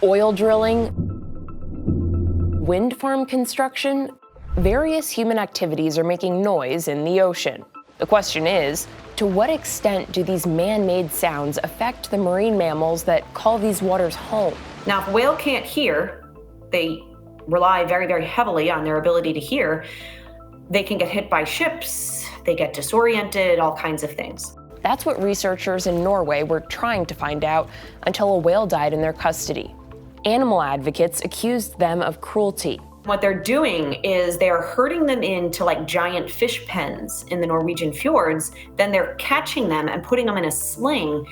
Oil drilling, wind farm construction, various human activities are making noise in the ocean. The question is, to what extent do these man-made sounds affect the marine mammals that call these waters home? Now, if a whale can't hear, they rely very, very heavily on their ability to hear. They can get hit by ships, they get disoriented, all kinds of things. That's what researchers in Norway were trying to find out until a whale died in their custody. Animal advocates accused them of cruelty. What they're doing is they're herding them into like giant fish pens in the Norwegian fjords. Then they're catching them and putting them in a sling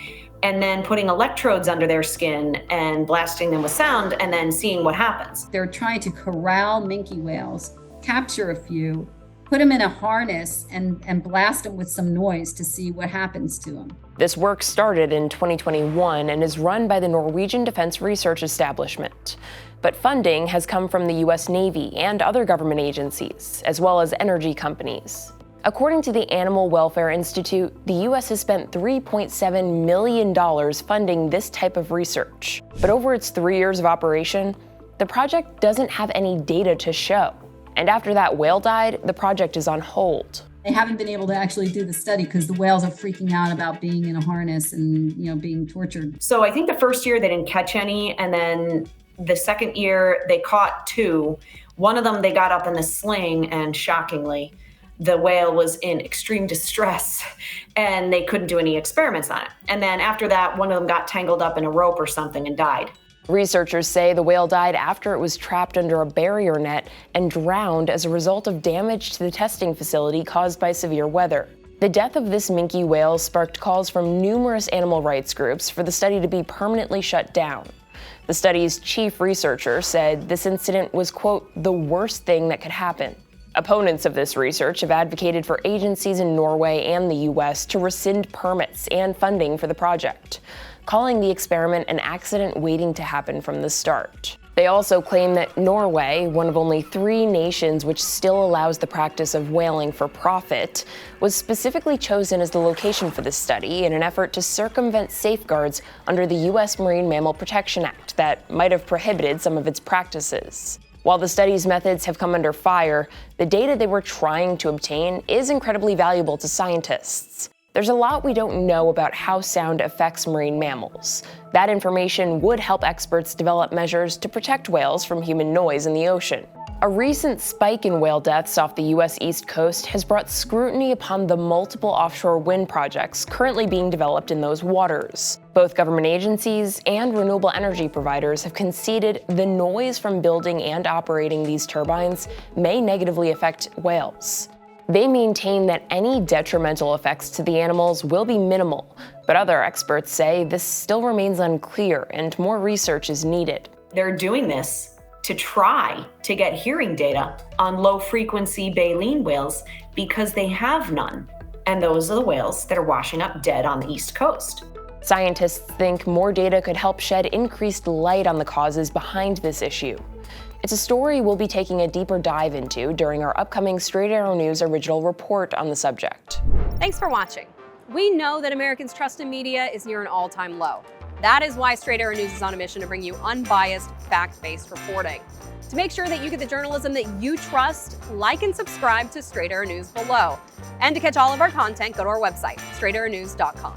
and then putting electrodes under their skin and blasting them with sound and then seeing what happens. They're trying to corral minke whales, capture a few, put them in a harness and blast them with some noise to see what happens to them. This work started in 2021 and is run by the Norwegian Defense Research Establishment. But funding has come from the U.S. Navy and other government agencies, as well as energy companies. According to the Animal Welfare Institute, the U.S. has spent $3.7 million funding this type of research. But over its 3 years of operation, the project doesn't have any data to show. And after that whale died, the project is on hold. They haven't been able to actually do the study because the whales are freaking out about being in a harness and, being tortured. So I think the first year they didn't catch any, and then the second year they caught 2. One of them they got up in the sling, and shockingly, the whale was in extreme distress and they couldn't do any experiments on it. And then after that, one of them got tangled up in a rope or something and died. Researchers say the whale died after it was trapped under a barrier net and drowned as a result of damage to the testing facility caused by severe weather. The death of this minke whale sparked calls from numerous animal rights groups for the study to be permanently shut down. The study's chief researcher said this incident was, quote, the worst thing that could happen. Opponents of this research have advocated for agencies in Norway and the U.S. to rescind permits and funding for the project, calling the experiment an accident waiting to happen from the start. They also claim that Norway, one of only 3 nations which still allows the practice of whaling for profit, was specifically chosen as the location for this study in an effort to circumvent safeguards under the U.S. Marine Mammal Protection Act that might have prohibited some of its practices. While the study's methods have come under fire, the data they were trying to obtain is incredibly valuable to scientists. There's a lot we don't know about how sound affects marine mammals. That information would help experts develop measures to protect whales from human noise in the ocean. A recent spike in whale deaths off the U.S. East Coast has brought scrutiny upon the multiple offshore wind projects currently being developed in those waters. Both government agencies and renewable energy providers have conceded the noise from building and operating these turbines may negatively affect whales. They maintain that any detrimental effects to the animals will be minimal, but other experts say this still remains unclear and more research is needed. They're doing this to try to get hearing data on low-frequency baleen whales because they have none. And those are the whales that are washing up dead on the East Coast. Scientists think more data could help shed increased light on the causes behind this issue. It's a story we'll be taking a deeper dive into during our upcoming Straight Arrow News original report on the subject. Thanks for watching. We know that Americans' trust in media is near an all-time low. That is why Straight Arrow News is on a mission to bring you unbiased, fact-based reporting. To make sure that you get the journalism that you trust, like and subscribe to Straight Arrow News below. And to catch all of our content, go to our website, straightarrownews.com.